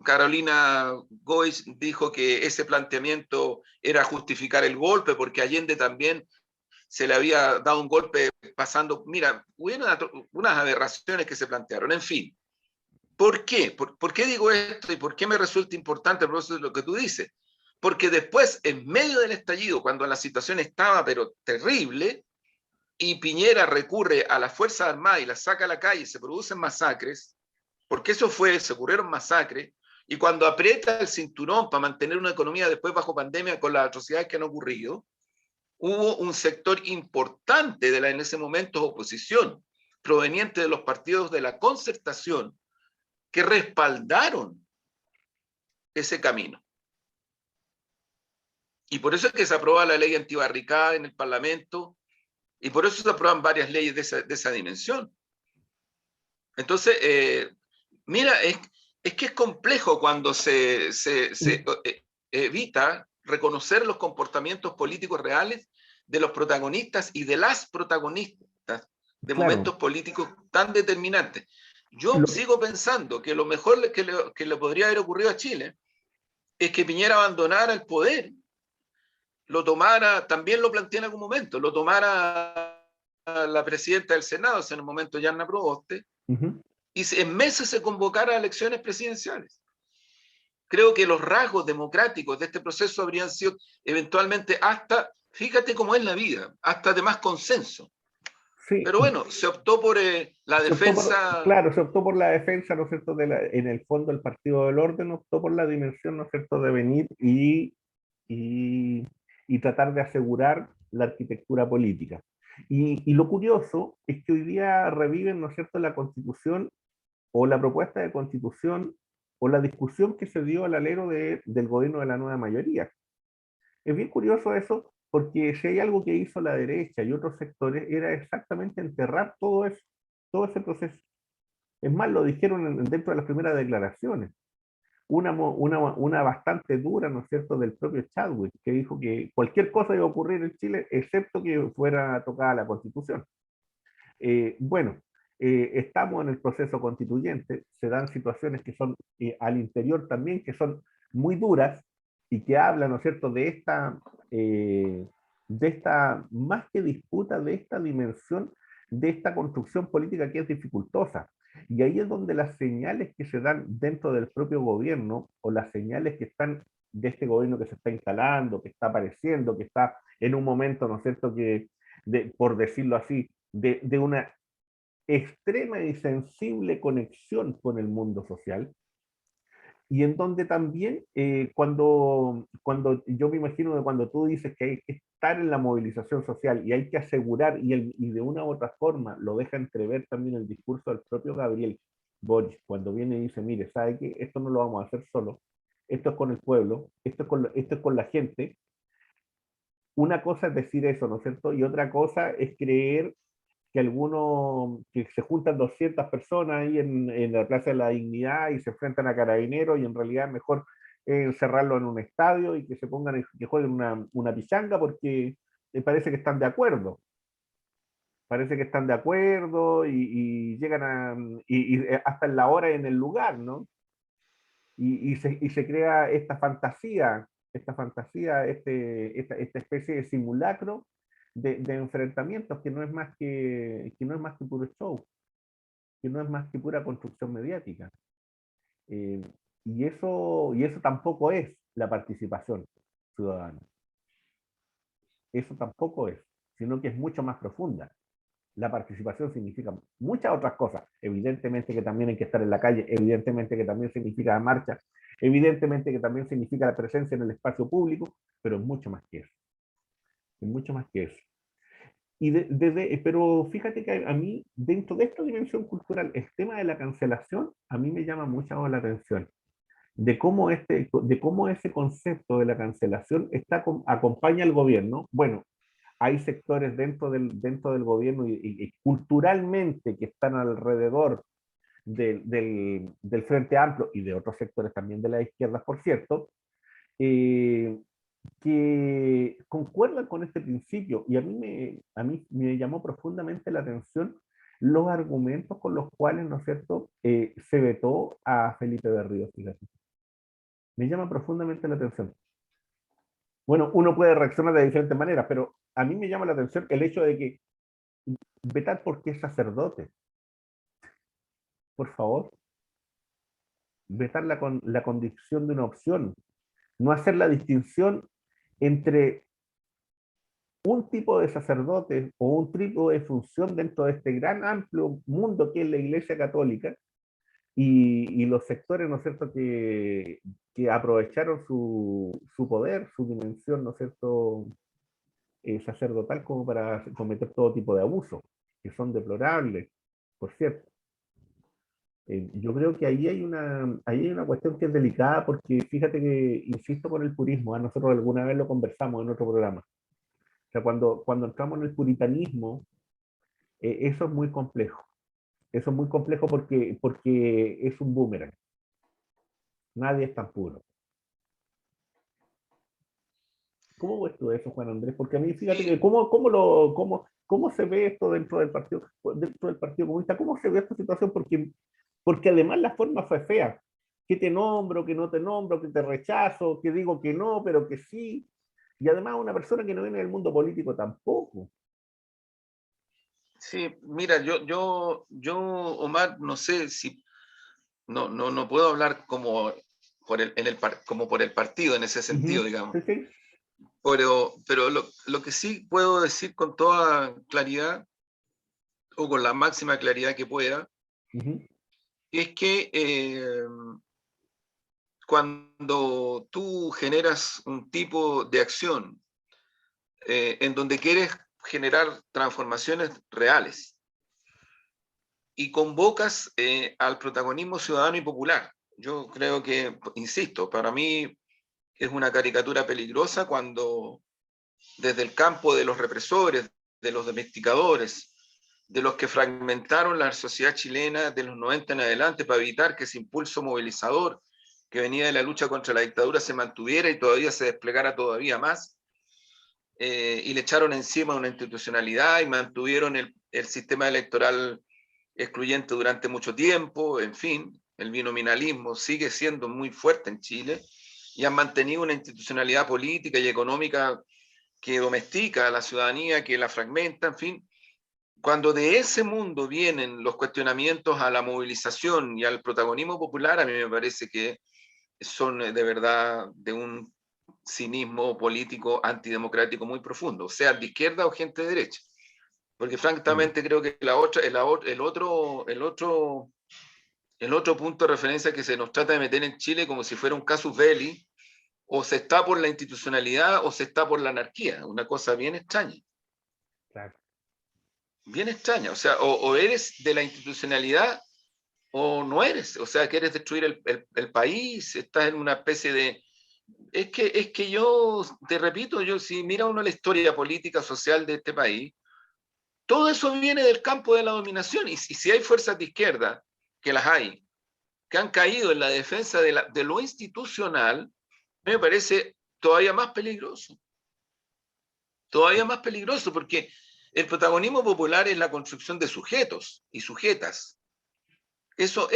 S2: Carolina Goich dijo que ese planteamiento era justificar el golpe, porque Allende también se le había dado un golpe pasando. Mira, hubo unas aberraciones que se plantearon. En fin, ¿por qué? ¿Por qué digo esto y por qué me resulta importante el proceso de lo que tú dices? Porque después, en medio del estallido, cuando la situación estaba pero terrible, y Piñera recurre a las Fuerzas Armadas y las saca a la calle y se producen masacres, porque eso fue, se ocurrieron masacres, y cuando aprieta el cinturón para mantener una economía después bajo pandemia con las atrocidades que han ocurrido, hubo un sector importante de la en ese momento oposición, proveniente de los partidos de la concertación, que respaldaron ese camino. Y por eso es que se aprueba la ley antibarricada en el Parlamento, y por eso se aprueban varias leyes de esa dimensión. Entonces, mira, es que es complejo cuando se evita reconocer los comportamientos políticos reales de los protagonistas y de las protagonistas de
S1: claro.
S2: momentos políticos tan determinantes. Yo
S1: Lo,
S2: sigo pensando que lo mejor que le podría haber ocurrido a Chile es que Piñera abandonara el poder, lo tomara, también lo planteé en algún momento, lo tomara la presidenta del Senado, en un momento Yanna Proboste,
S1: uh-huh,
S2: y en meses se convocara a elecciones presidenciales. Creo que los rasgos democráticos de este proceso habrían sido eventualmente hasta, fíjate cómo es la vida, hasta de más consenso.
S1: Sí,
S2: Pero bueno, se optó por la
S1: se optó por,
S2: defensa.
S1: claro, se optó por la defensa, ¿no es cierto? En el fondo el Partido del Orden optó por la dimensión, ¿no es cierto?, de venir y, y tratar de asegurar la arquitectura política. Y lo curioso es que hoy día reviven, ¿no es cierto?, la Constitución o la propuesta de Constitución o la discusión que se dio al alero del gobierno de la nueva mayoría. Es bien curioso eso, porque si hay algo que hizo la derecha y otros sectores, era exactamente enterrar todo eso, todo ese proceso. Es más, lo dijeron dentro de las primeras declaraciones. Una bastante dura, ¿no es cierto?, del propio Chadwick, que dijo que cualquier cosa iba a ocurrir en Chile, excepto que fuera tocada la Constitución. Bueno, estamos en el proceso constituyente, se dan situaciones que son al interior también, que son muy duras y que hablan, ¿no es cierto?, de esta, más que disputa, de esta dimensión, de esta construcción política que es dificultosa. Y ahí es donde las señales que se dan dentro del propio gobierno, o las señales que están de este gobierno que se está instalando, que está apareciendo, que está en un momento, ¿no es cierto?, por decirlo así, de una extrema y sensible conexión con el mundo social, y en donde también cuando yo me imagino que cuando tú dices que hay que estar en la movilización social y hay que asegurar, y de una u otra forma lo deja entrever también el discurso del propio Gabriel Boric, cuando viene y dice, mire, ¿sabe qué? Esto no lo vamos a hacer solo, esto es con el pueblo, esto es con la gente. Una cosa es decir eso, ¿no es cierto? Y otra cosa es creer que se juntan 200 personas ahí en la Plaza de la Dignidad y se enfrentan a carabineros, y en realidad mejor encerrarlo en un estadio y que se pongan, que jueguen una pichanga, porque parece que están de acuerdo. Parece que están de acuerdo y llegan hasta en la hora y en el lugar, ¿no? Y se crea esta fantasía, esta especie de simulacro de enfrentamientos que no es más que no es más que puro show, que no es más que pura construcción mediática. Eh, y eso tampoco es la participación ciudadana. Eso tampoco es, sino que es mucho más profunda. La participación significa muchas otras cosas. Evidentemente que también hay que estar en la calle, evidentemente que también significa la marcha, evidentemente que también significa la presencia en el espacio público, pero es mucho más que eso. Es mucho más que eso. Pero fíjate que a mí, dentro de esta dimensión cultural, el tema de la cancelación, a mí me llama mucho la atención, de cómo ese concepto de la cancelación acompaña al gobierno. Bueno, hay sectores dentro del gobierno y culturalmente que están alrededor del Frente Amplio y de otros sectores también de la izquierda, por cierto, eh, que concuerdan con este principio. Y a mí me llamó profundamente la atención los argumentos con los cuales, ¿no es cierto?, se vetó a Felipe Berrío, fíjate. Me llama profundamente la atención. Bueno, uno puede reaccionar de diferentes maneras, pero a mí me llama la atención el hecho de que vetar porque es sacerdote, por favor, vetar la condición de una opción, no hacer la distinción entre un tipo de sacerdote o un tipo de función dentro de este gran amplio mundo que es la Iglesia Católica, y los sectores, ¿no es cierto?, que aprovecharon su poder, su dimensión, ¿no es cierto?, sacerdotal, como para cometer todo tipo de abusos, que son deplorables, por cierto. Yo creo que ahí hay una cuestión que es delicada, porque fíjate que, insisto con el purismo, nosotros alguna vez lo conversamos en otro programa. O sea, cuando entramos en el puritanismo, eso es muy complejo. Eso es muy complejo porque es un boomerang. Nadie es tan puro. ¿Cómo ves tú eso, Juan Andrés? Porque a mí, fíjate que
S2: Sí,
S1: cómo se ve esto dentro del Partido Comunista, cómo se ve esta situación, porque además la forma fue fea. Que te nombro, que no te nombro, que te rechazo, que digo que no, pero que sí. Y además una persona que no viene del mundo político tampoco.
S2: sí, mira, Omar, no sé si, no puedo hablar como como por el partido en ese sentido,
S1: Ujú.
S2: digamos.
S1: Sí, sí.
S2: Pero lo que sí puedo decir con toda claridad o con la máxima claridad que pueda, es que cuando tú generas un tipo de acción en donde quieres generar transformaciones reales y convocas al protagonismo ciudadano y popular, yo creo que, insisto, para mí es una caricatura peligrosa cuando desde el campo de los represores, de los domesticadores, de los que fragmentaron la sociedad chilena de los 90 en adelante para evitar que ese impulso movilizador que venía de la lucha contra la dictadura se mantuviera y todavía se desplegara todavía más, y le echaron encima una institucionalidad y mantuvieron el sistema electoral excluyente durante mucho tiempo, en fin, el binominalismo sigue siendo muy fuerte en Chile y han mantenido una institucionalidad política y económica que domestica a la ciudadanía, que la fragmenta, en fin. Cuando de ese mundo vienen los cuestionamientos a la movilización y al protagonismo popular, a mí me parece que son de verdad de un cinismo político antidemocrático muy profundo, sea de izquierda o gente de derecha. Porque francamente creo que el otro punto de referencia que se nos trata de meter en Chile como si fuera un casus belli, o se está por la institucionalidad o se está por la anarquía, una cosa bien extraña.
S1: Claro.
S2: Bien extraña, o sea, o eres de la institucionalidad o no eres, o sea, quieres destruir el país, estás en una especie de... Es que yo, te repito, yo si mira uno la historia política, social de este país, todo eso viene del campo de la dominación, y si hay fuerzas de izquierda, que las hay, que han caído en la defensa de lo institucional, me parece todavía más peligroso, porque el protagonismo popular es la construcción de sujetos y sujetas. Eso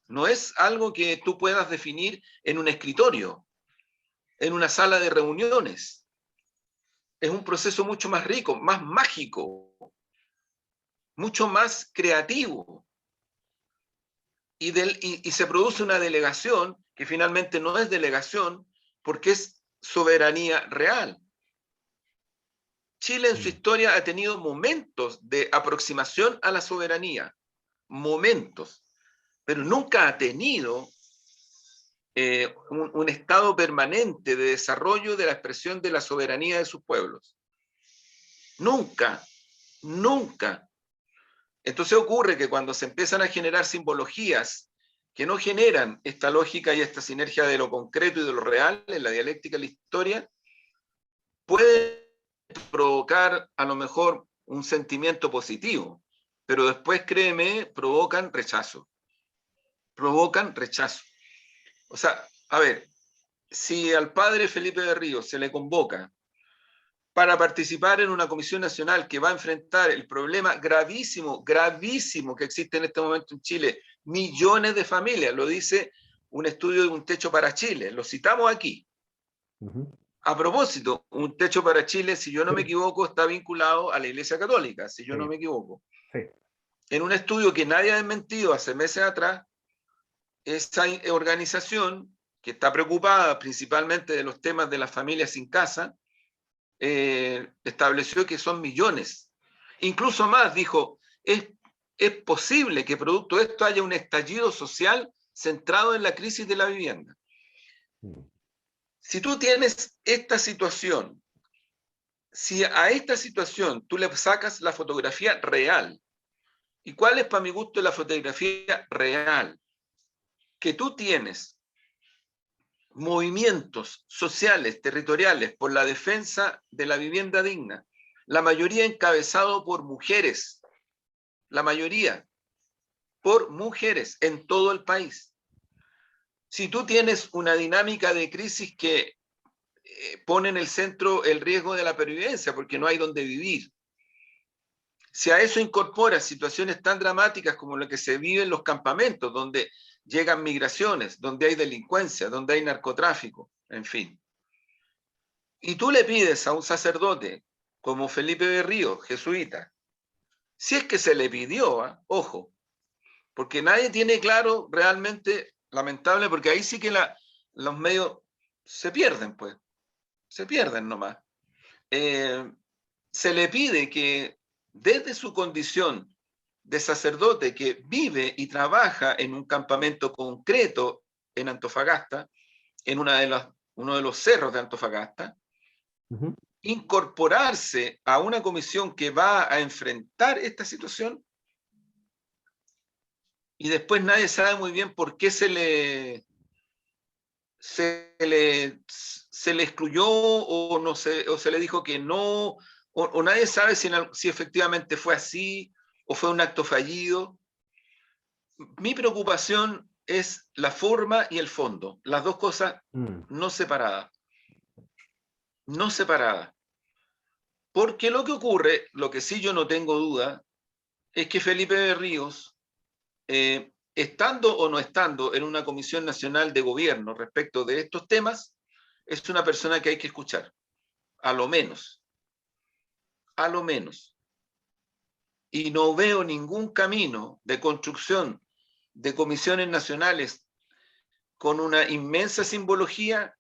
S2: no es algo que tú puedas definir en un escritorio, en una sala de reuniones. Es un proceso mucho más rico, más mágico, mucho más creativo. Y se produce una delegación que finalmente no es delegación porque es soberanía real. Chile en su historia ha tenido momentos de aproximación a la soberanía, momentos, pero nunca ha tenido un estado permanente de desarrollo de la expresión de la soberanía de sus pueblos. Nunca, nunca. Entonces ocurre que cuando se empiezan a generar simbologías que no generan esta lógica y esta sinergia de lo concreto y de lo real en la dialéctica de la historia, puede provocar a lo mejor un sentimiento positivo, pero después, créeme, provocan rechazo. Provocan rechazo. O sea, a ver, si al padre Felipe de Ríos se le convoca para participar en una comisión nacional que va a enfrentar el problema gravísimo, gravísimo que existe en este momento en Chile, millones de familias, lo dice un estudio de Un Techo para Chile, lo citamos aquí. A propósito, Un Techo para Chile, si yo no me equivoco, está vinculado a la Iglesia Católica, si yo no me equivoco. En un estudio que nadie ha desmentido hace meses atrás, esta organización, que está preocupada principalmente de los temas de las familias sin casa, estableció que son millones. Incluso más, dijo, es posible que producto de esto haya un estallido social centrado en la crisis de la vivienda. Si tú tienes esta situación, si a esta situación tú le sacas la fotografía real, ¿y cuál es para mi gusto la fotografía real? Que tú tienes movimientos sociales, territoriales, por la defensa de la vivienda digna, la mayoría encabezado por mujeres, la mayoría por mujeres en todo el país. Si tú tienes una dinámica de crisis que pone en el centro el riesgo de la pervivencia, porque no hay donde vivir, si a eso incorporas situaciones tan dramáticas como lo que se vive en los campamentos, donde llegan migraciones, donde hay delincuencia, donde hay narcotráfico, en fin. Y tú le pides a un sacerdote como Felipe Berrío, jesuita, si es que se le pidió, ojo, porque nadie tiene claro realmente, lamentable, porque ahí sí que los medios se pierden, pues, se pierden nomás. Se le pide que desde su condición de sacerdote que vive y trabaja en un campamento concreto en Antofagasta, en uno de los cerros de Antofagasta, incorporarse a una comisión que va a enfrentar esta situación, y después nadie sabe muy bien por qué se le excluyó o se le dijo que no, o nadie sabe si efectivamente fue así o fue un acto fallido. Mi preocupación es la forma y el fondo, las dos cosas no separadas. No separadas. Porque lo que ocurre, lo que sí yo no tengo duda, es que Felipe Berríos, estando o no estando en una comisión nacional de gobierno respecto de estos temas, es una persona que hay que escuchar, a lo menos. A lo menos. Y no veo ningún camino de construcción de comisiones nacionales con una inmensa simbología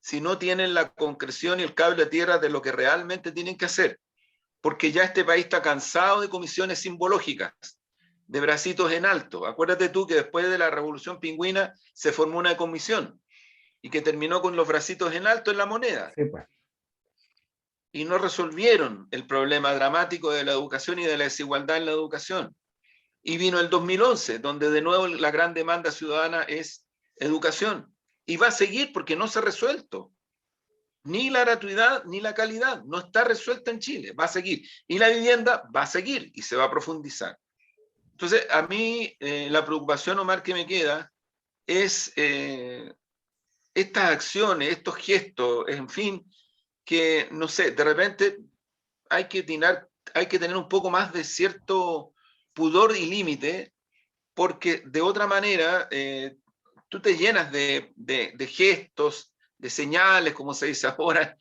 S2: si no tienen la concreción y el cable a tierra de lo que realmente tienen que hacer. Porque ya este país está cansado de comisiones simbológicas, de bracitos en alto. Acuérdate tú que después de la Revolución Pingüina se formó una comisión y que terminó con los bracitos en alto en la moneda.
S1: Sí, pues.
S2: Y no resolvieron el problema dramático de la educación y de la desigualdad en la educación. Y vino el 2011, donde de nuevo la gran demanda ciudadana es educación. Y va a seguir porque no se ha resuelto. Ni la gratuidad ni la calidad no está resuelta en Chile, va a seguir. Y la vivienda va a seguir y se va a profundizar. Entonces, a mí la preocupación, Omar, que me queda es estas acciones, estos gestos, en fin, que, no sé, de repente hay que tener un poco más de cierto pudor y límite, porque de otra manera tú te llenas de gestos, de señales, como se dice ahora,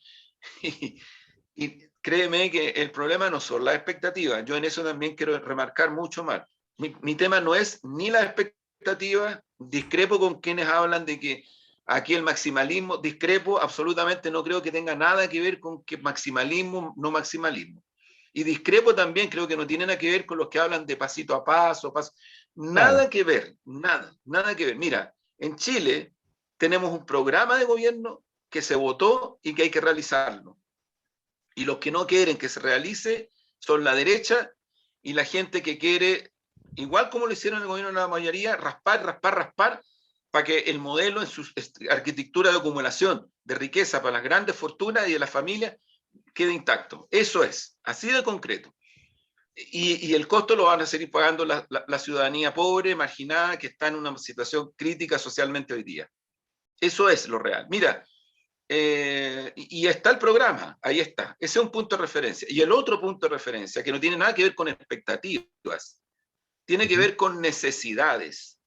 S2: y créeme que el problema no son las expectativas. Yo en eso también quiero remarcar mucho más. Mi tema no es ni las expectativas, discrepo con quienes hablan de que aquí el maximalismo, discrepo, absolutamente no creo que tenga nada que ver con que maximalismo, no maximalismo. Y discrepo también, creo que no tiene nada que ver con los que hablan de pasito a paso, nada
S1: Claro.
S2: que ver, nada que ver. Mira, en Chile tenemos un programa de gobierno que se votó y que hay que realizarlo. Y los que no quieren que se realice son la derecha y la gente que quiere, igual como lo hicieron el gobierno de la mayoría, raspar, para que el modelo en su arquitectura de acumulación de riqueza para las grandes fortunas y de las familias quede intacto. Eso es, así de concreto. Y el costo lo van a seguir pagando la ciudadanía pobre, marginada, que está en una situación crítica socialmente hoy día. Eso es lo real. Mira, y está el programa, ahí está. Ese es un punto de referencia. Y el otro punto de referencia, que no tiene nada que ver con expectativas, tiene que ver con necesidades.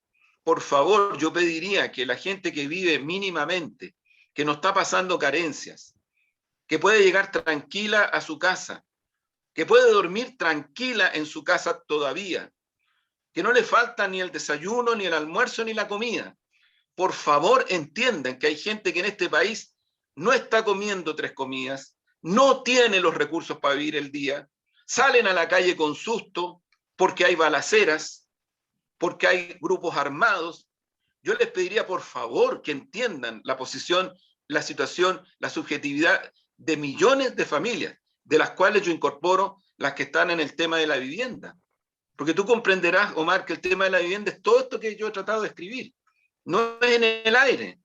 S2: Por favor, yo pediría que la gente que vive mínimamente, que no está pasando carencias, que puede llegar tranquila a su casa, que puede dormir tranquila en su casa todavía, que no le falta ni el desayuno, ni el almuerzo, ni la comida. Por favor, entiendan que hay gente que en este país no está comiendo 3 comidas, no tiene los recursos para vivir el día, salen a la calle con susto porque hay balaceras, porque hay grupos armados. Yo les pediría, por favor, que entiendan la posición, la situación, la subjetividad de millones de familias, de las cuales yo incorporo las que están en el tema de la vivienda. Porque tú comprenderás, Omar, que el tema de la vivienda es todo esto que yo he tratado de escribir. No es en el aire,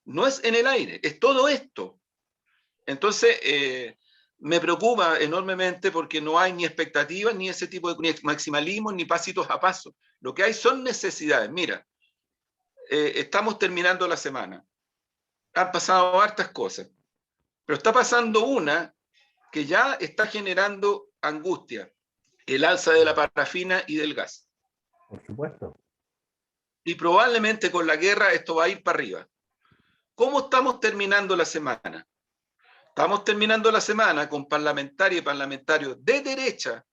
S2: no es en el aire, es todo esto. Entonces, me preocupa enormemente porque no hay ni expectativas, ni ese tipo de ni maximalismo, ni pasitos a paso. Lo que hay son necesidades. Mira, estamos terminando la semana. Han pasado hartas cosas, pero está pasando una que ya está generando angustia, el alza de la parafina y del gas.
S1: Por supuesto.
S2: Y probablemente con la guerra esto va a ir para arriba. ¿Cómo estamos terminando la semana? Estamos terminando la semana con parlamentarias y parlamentarios de derecha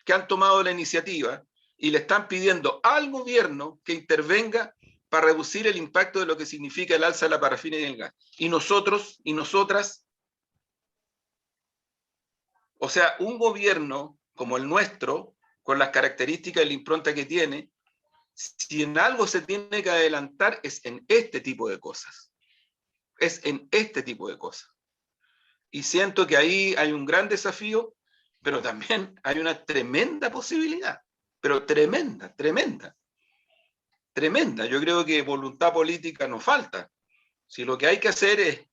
S2: que han tomado la iniciativa y le están pidiendo al gobierno que intervenga para reducir el impacto de lo que significa el alza de la parafina y del gas. Y nosotros y nosotras, o sea, un gobierno como el nuestro, con las características y la impronta que tiene, si en algo se tiene que adelantar es en este tipo de cosas. Es en este tipo de cosas. Y siento que ahí hay un gran desafío, pero también hay una tremenda posibilidad. Pero tremenda, tremenda, tremenda. Yo creo que voluntad política nos falta. Si lo que hay que hacer es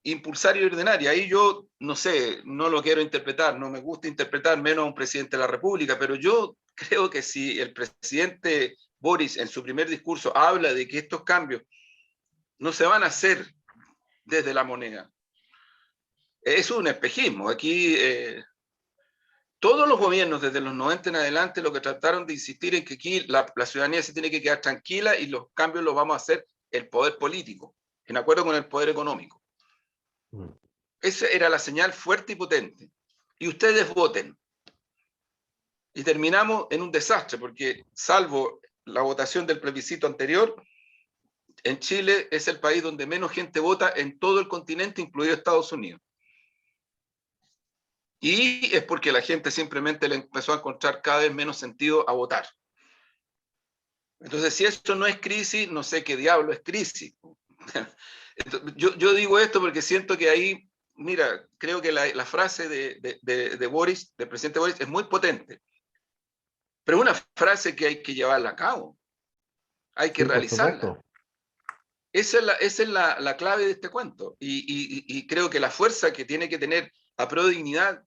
S2: impulsar y ordenar, y ahí yo, no sé, no lo quiero interpretar, no me gusta interpretar menos a un presidente de la República, pero yo creo que si el presidente Boris en su primer discurso habla de que estos cambios no se van a hacer desde la moneda, es un espejismo. Aquí todos los gobiernos desde los 90 en adelante lo que trataron de insistir en que aquí la ciudadanía se tiene que quedar tranquila y los cambios los vamos a hacer el poder político, en acuerdo con el poder económico. Esa era la señal fuerte y potente. Y ustedes voten. Y terminamos en un desastre, porque salvo la votación del plebiscito anterior, en Chile es el país donde menos gente vota en todo el continente, incluido Estados Unidos. Y es porque la gente simplemente le empezó a encontrar cada vez menos sentido a votar. Entonces, si esto no es crisis, no sé qué diablo es crisis. Yo digo esto porque siento que ahí, mira, creo que la frase de Boris, del presidente Boris, es muy potente. Pero es una frase que hay que llevarla a cabo. Hay que
S1: Sí, por
S2: realizarla.
S1: supuesto.
S2: Esa es la clave de este cuento. Y creo que la fuerza que tiene que tener a Pro Dignidad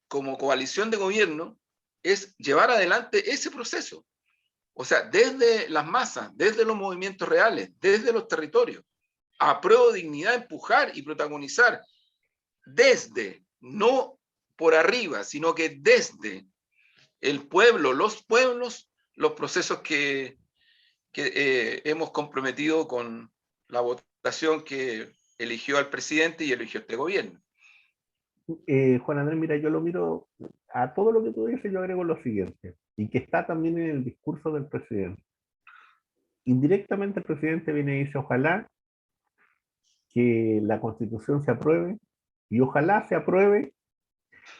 S2: como coalición de gobierno es llevar adelante ese proceso. O sea, desde las masas, desde los movimientos reales, desde los territorios, a Pro Dignidad empujar y protagonizar desde, no por arriba, sino que desde el pueblo, los pueblos, los procesos que hemos comprometido con la votación que eligió al presidente y eligió este gobierno.
S1: Juan Andrés, mira, yo lo miro a todo lo que tú dices, yo agrego lo siguiente, y que está también en el discurso del presidente. Indirectamente el presidente viene y dice, ojalá que la Constitución se apruebe, y ojalá se apruebe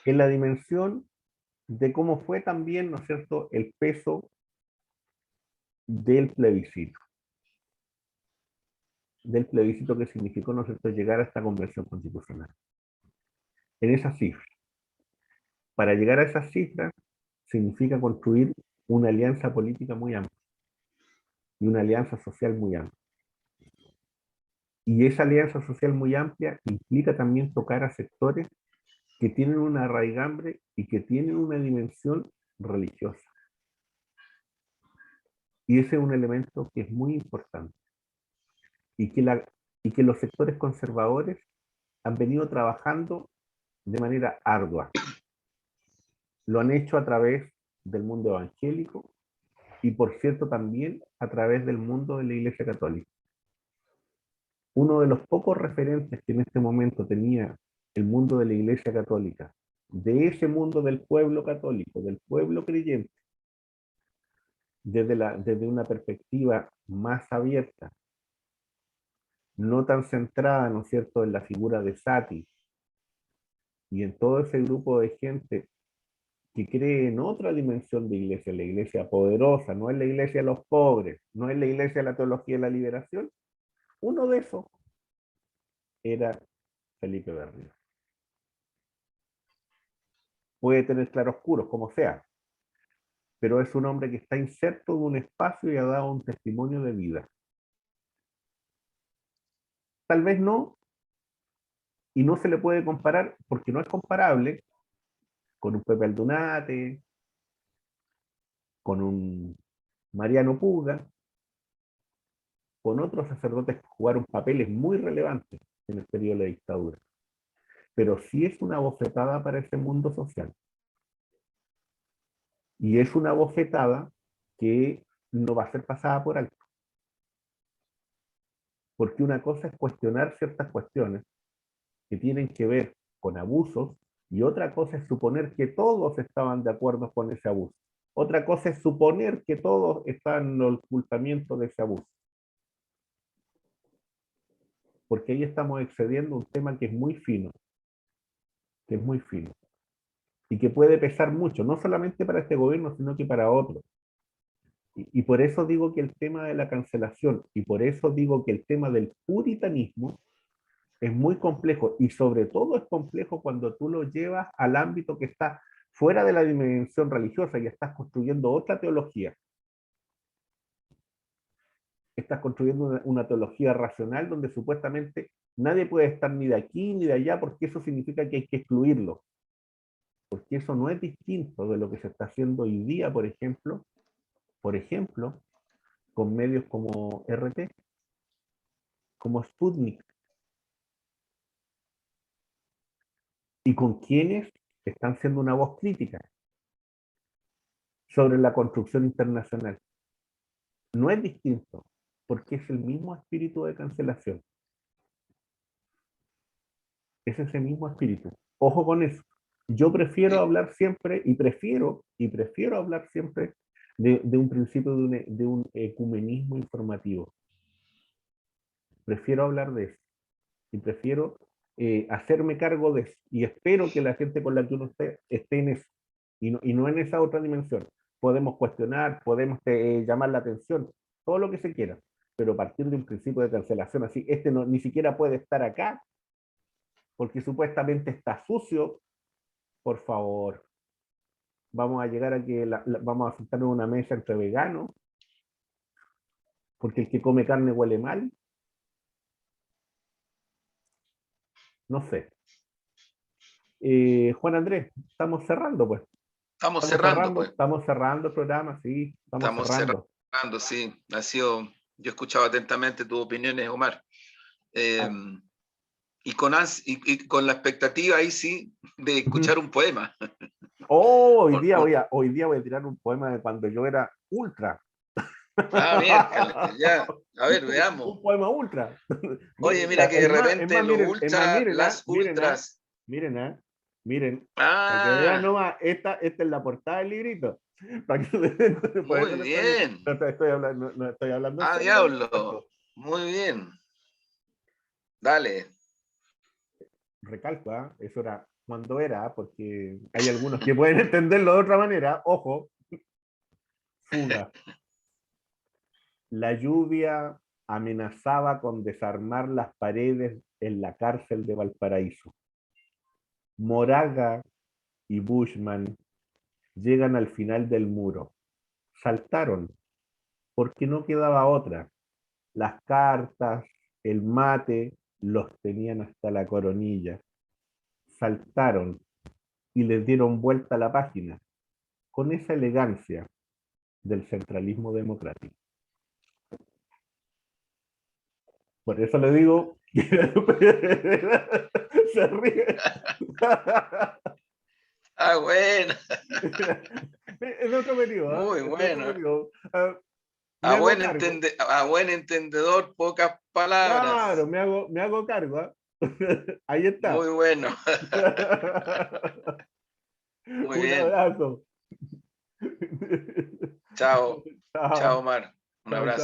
S1: en la dimensión de cómo fue también, ¿no es cierto?, el peso del plebiscito que significó, ¿no es cierto?, llegar a esta convención constitucional. En esa cifra. Para llegar a esas cifras significa construir una alianza política muy amplia y una alianza social muy amplia. Y esa alianza social muy amplia implica también tocar a sectores que tienen una raigambre y que tienen una dimensión religiosa. Y ese es un elemento que es muy importante. Y que los sectores conservadores han venido trabajando de manera ardua. Lo han hecho a través del mundo evangélico y, por cierto, también a través del mundo de la Iglesia Católica. Uno de los pocos referentes que en este momento tenía el mundo de la Iglesia Católica, de ese mundo del pueblo católico, del pueblo creyente, desde una perspectiva más abierta, no tan centrada, ¿no es cierto?, en la figura de Sati y en todo ese grupo de gente que cree en otra dimensión de iglesia, la iglesia poderosa, no es la iglesia de los pobres, no es la iglesia de la teología de la liberación. Uno de esos era Felipe Berrío. Puede tener claroscuros, como sea, pero es un hombre que está inserto en un espacio y ha dado un testimonio de vida. Tal vez no, y no se le puede comparar, porque no es comparable con un Pepe Aldunate, con un Mariano Puga, con otros sacerdotes que jugaron papeles muy relevantes en el periodo de la dictadura. Pero sí es una bofetada para ese mundo social. Y es una bofetada que no va a ser pasada por alto. Porque una cosa es cuestionar ciertas cuestiones que tienen que ver con abusos y otra cosa es suponer que todos estaban de acuerdo con ese abuso. Otra cosa es suponer que todos están en el ocultamiento de ese abuso. Porque ahí estamos excediendo un tema que es muy fino, que es muy fino. y que puede pesar mucho, no solamente para este gobierno, sino que para otros. Y por eso digo que el tema de la cancelación, y por eso digo que el tema del puritanismo es muy complejo, y sobre todo es complejo cuando tú lo llevas al ámbito que está fuera de la dimensión religiosa y estás construyendo otra teología. Estás construyendo una teología racional donde supuestamente nadie puede estar ni de aquí ni de allá porque eso significa que hay que excluirlo. Porque eso no es distinto de lo que se está haciendo hoy día, por ejemplo, con medios como RT, como Sputnik, y con quienes están siendo una voz crítica sobre la construcción internacional. No es distinto, porque es el mismo espíritu de cancelación. Es ese mismo espíritu. Ojo con eso. Yo prefiero
S2: Sí,
S1: hablar siempre, y prefiero hablar siempre de un principio de un ecumenismo informativo. Prefiero hablar de eso. Y prefiero hacerme cargo de eso. Y espero que la gente con la que uno esté en eso. Y no en esa otra dimensión. Podemos cuestionar, podemos llamar la atención, todo lo que se quiera. Pero partir de un principio de cancelación así, este no, ni siquiera puede estar acá, porque supuestamente está sucio, por favor. Vamos a llegar a que vamos a sentarnos en una mesa entre veganos, porque el que come carne huele mal. No sé. Juan Andrés, estamos cerrando, pues.
S2: estamos cerrando, pues.
S1: Estamos cerrando el programa, sí, estamos
S2: Estamos
S1: cerrando.
S2: cerrando, sí. Yo escuchaba atentamente tus opiniones, Omar. Eh,
S1: Ah,
S2: y con la expectativa ahí sí de escuchar un poema.
S1: oh,
S2: Un-
S1: hoy día voy a tirar un poema de cuando yo era ultra.
S2: miércoles, ya. A ver,
S1: Un
S2: veamos.
S1: poema ultra.
S2: Oye, mira que de
S1: Es
S2: repente
S1: más,
S2: los
S1: miren,
S2: ultras, las
S1: miren,
S2: ultras.
S1: miren, miren, para que vean
S2: Ah,
S1: nomás, esta es la portada del librito. Para que se den cuenta, por eso
S2: muy bien.
S1: no estoy hablando en
S2: Ah,
S1: serio.
S2: diablo. Muy bien. Dale.
S1: Recalco, ¿ah? Eso era cuando era, porque hay algunos que pueden entenderlo de otra manera. Ojo, fuga. La lluvia amenazaba con desarmar las paredes en la cárcel de Valparaíso. Moraga y Bushman llegan al final del muro. Saltaron, porque no quedaba otra. Las cartas, el mate, los tenían hasta la coronilla. Saltaron y les dieron vuelta a la página, con esa elegancia del centralismo democrático. Por eso le digo, se ríe.
S2: Ah, bueno.
S1: Es otro periodo, ¿eh?
S2: Muy
S1: Es otro
S2: bueno.
S1: periodo. Me hago cargo.
S2: A buen entendedor, pocas
S1: Claro,
S2: palabras.
S1: me hago cargo. Ahí está.
S2: Muy bueno. Muy
S1: Un
S2: bien.
S1: abrazo.
S2: Chao. Chao,
S1: Chao,
S2: Omar. Un
S1: chao,
S2: abrazo.
S1: chao.